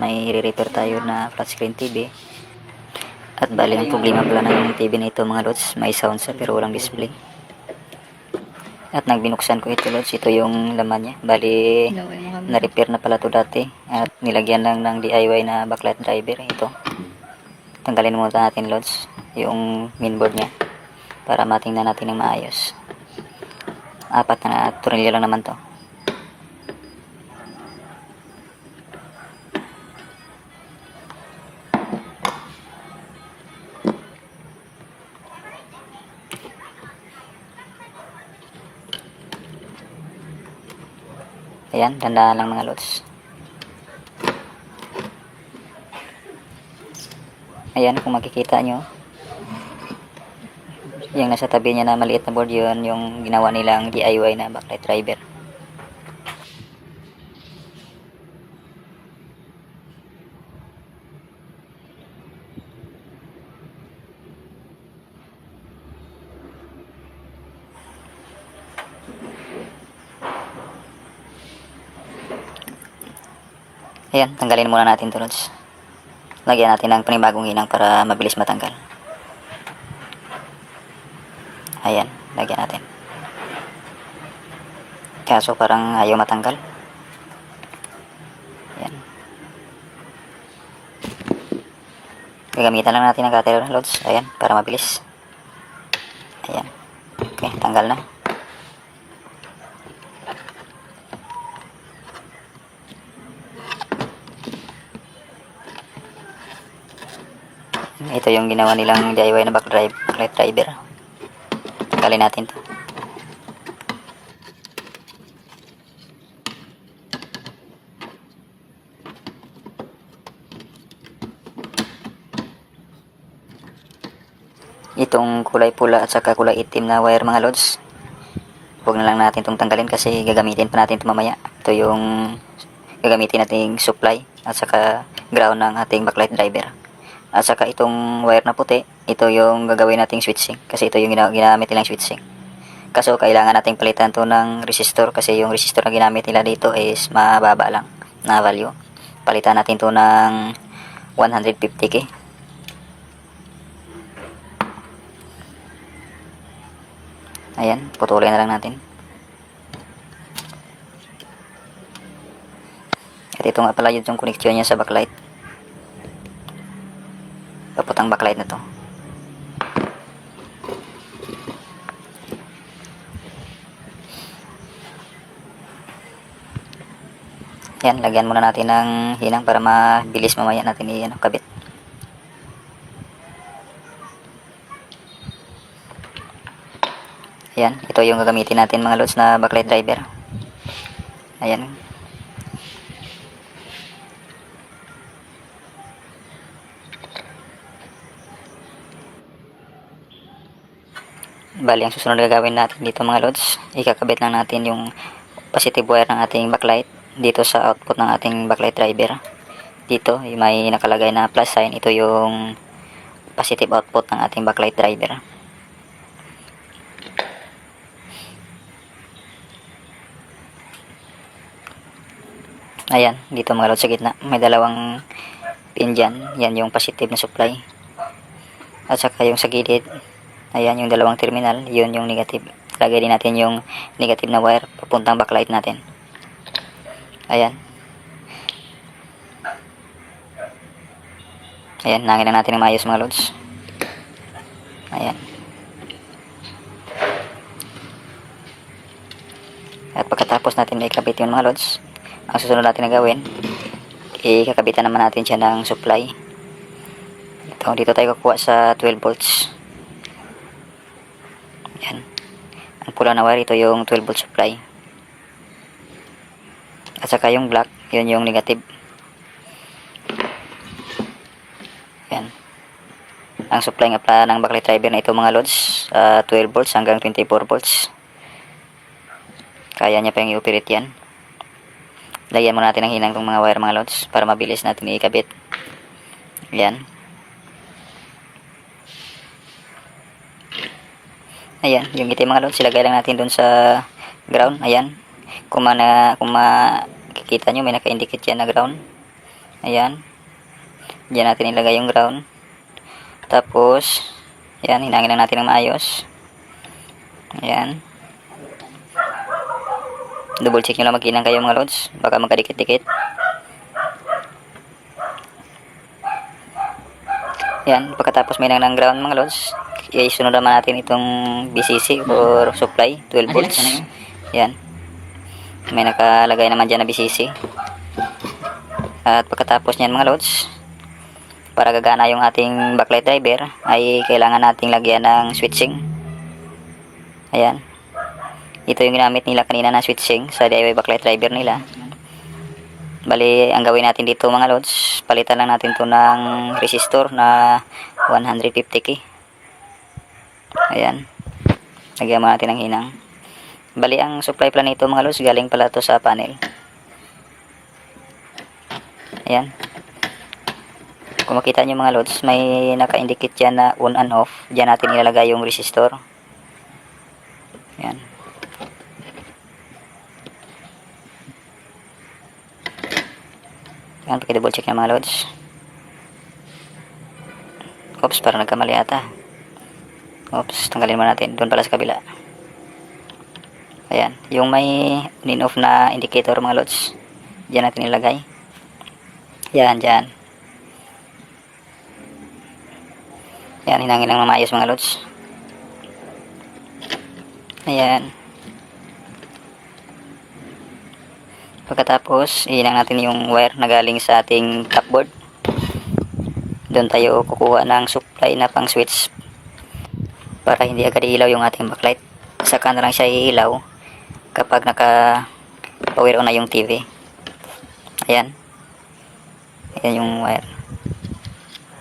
may re-repair tayo na flat screen TV. At bali ang problema pala ng TV na ito mga lods, may sound sa pero walang display. At nang binuksan ko ito lods, ito yung laman niya. Bali na-repair na pala to dati at nilagyan lang ng DIY na backlight driver. Ito, tanggalin muna natin lods yung mainboard niya para matingnan natin ng maayos. 4 na tornilyo lang naman to. Ayan, dandahan lang mga lods. Ayan, kung makikita nyo, yung nasa tabi niya na maliit na board, yun yung ginawa nilang DIY na backlight driver. Ayan, tanggalin muna natin to lods. Lagyan natin ng panibagong hinang para mabilis matanggal. Ayan, lagyan natin. Kaso parang ayaw matanggal. Ayan. Gagamitan lang natin ng cutter lods. Ayan, para mabilis. Ayan. Okay, tanggal na. Ito yung ginawa nilang DIY na backlight driver. Tanggalin natin to. Itong kulay pula at saka kulay itim na wire mga lods, huwag na lang natin itong tanggalin kasi gagamitin pa natin ito mamaya. Ito yung gagamitin nating supply at saka ground ng ating backlight driver. At saka itong wire na puti, ito yung gagawin nating switching kasi ito yung ginamit nilang switching. Kaso kailangan nating palitan to ng resistor kasi yung resistor na ginamit nila dito is mababa lang na value. Palitan natin to ng 150k. Ayan, putulin na lang natin. At ito nga pala yung connection niya sa backlight. Paputang backlight na to. Yan, lagyan muna natin ng hinang para mabilis mamaya natin kabit. Ayan, ito yung gagamitin natin mga lods na backlight driver. Ayan. Bali, ang susunod na gagawin natin dito mga lods, ikakabit lang natin yung positive wire ng ating backlight dito sa output ng ating backlight driver. Dito, may nakalagay na plus sign. Ito yung positive output ng ating backlight driver. Ayan, dito mga lods sa gitna, may dalawang pin dyan. Yan yung positive na supply. At saka yung sa gilid, ayan yung dalawang terminal, yun yung negative. Lagay din natin yung negative na wire papuntang backlight natin. Ayan. Ayan, nangin lang natin ng maayos mga lods. Ayan. At pagkatapos natin ikabit yung mga lods, ang susunod natin na gawin, ikakabitan naman natin siya ng supply. Dito tayo kukuha sa 12 volts. Yan. Ang pula na wire, ito yung 12 volt supply. At saka yung black, yun yung negative. Yan. Ang supply nga pala ng backlight driver na ito mga lods, 12 volts hanggang 24 volts. Kaya niya pa yung i-operate yan. Lagyan muna natin ng hinang itong mga wire mga lods para mabilis natin ikabit. Yan. Ayan, yung itim mga lods, ilagay lang natin dun sa ground. Ayan. Kung makikita nyo, may naka-indicate yan na ground. Ayan. Diyan natin ilagay yung ground. Tapos, ayan, hinangin lang natin ng maayos. Ayan. Double check nyo lang magkinang kayo mga lods. Baka magkadikit-dikit. Ayan, pagkatapos may nang ground mga lods, isunod naman natin itong BCC or supply, 12 volts. Ayan. May nakalagay naman dyan na BCC. At pagkatapos nyan mga lods, para gagana yung ating backlight driver, ay kailangan nating lagyan ng switching. Ayan. Ito yung ginamit nila kanina na switching sa DIY backlight driver nila. Bali, ang gawin natin dito mga lods, palitan lang natin to ng resistor na 150k. Ayan. Lagyan mo natin ng hinang. Bali, ang supply pala nito mga lods, galing pala to sa panel. Ayan. Kung makita nyo mga lods, may naka-indicate dyan na on and off. Diyan natin ilalagay yung resistor. Ayan. Ayan, paki-double check ng mga loads. Oops, parang nagkamali ata. Oops, tanggalin mo natin. Doon pala sa kabila. Ayan, yung may on-off na indicator mga loads. Diyan natin ilagay. Yan, dyan. Ayan, hinangin lang na maayos mga loads. Ayan. Pagkatapos, ihinang natin yung wire na galing sa ating tapboard. Doon tayo kukuha ng supply na pang switch para hindi agad ilaw yung ating backlight. Saka na lang siya iilaw kapag naka-power on na yung TV. Ayan. Ayan yung wire.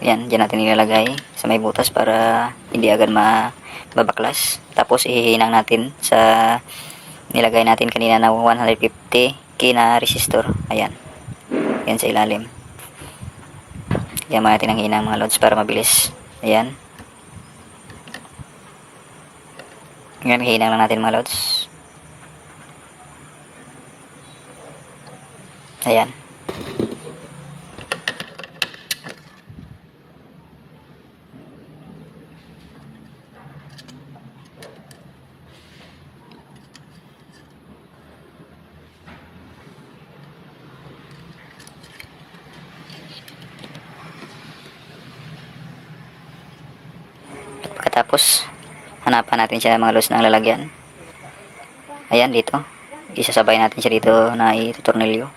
Ayan, dyan natin ilalagay sa may butas para hindi agad mabaklas. Tapos ihihinang natin sa nilagay natin kanina na 150k na resistor. Ayan. Ayan sa ilalim. Ayan natin ang hinang mga loads para mabilis. Ayan. Ayan, hinang lang natin mga loads. Ayan. Pagkatapos, hanapan natin siya mga loads ng lalagyan. Ayan, dito. Isasabay natin siya dito na itutornilyo.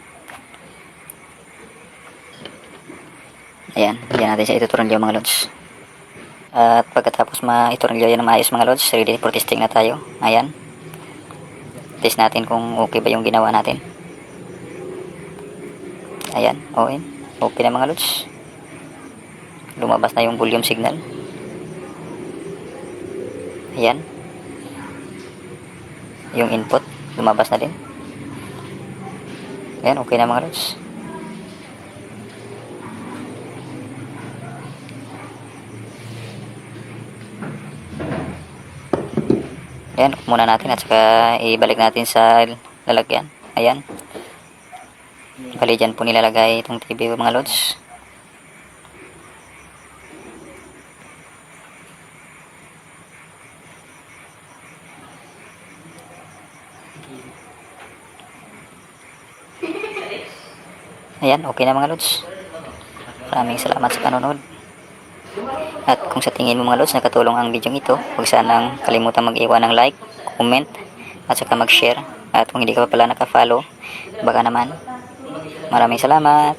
Ayan, diyan natin siya itutornilyo mga loads. At pagkatapos maitornilyo yan ng maayos mga loads, ready for testing na tayo. Ayan. Test natin kung okay ba yung ginawa natin. Ayan, okay. Okay na mga loads. Lumabas na yung volume signal. Ayan. Yung input, lumabas na din. Ayan, okay na mga loads. Ayan, muna natin at saka ibalik natin sa lalagyan. Ayan. Bali dyan po nilalagay itong TV mga loads. Ayan, okay na mga loads. Maraming salamat sa panonood. At kung sa tingin mo mga loads nakatulong ang video ito, huwag sanang kalimutan mag-iwan ng like, comment, at saka mag-share. At kung hindi ka pa pala naka-follow, baka naman. Maraming salamat.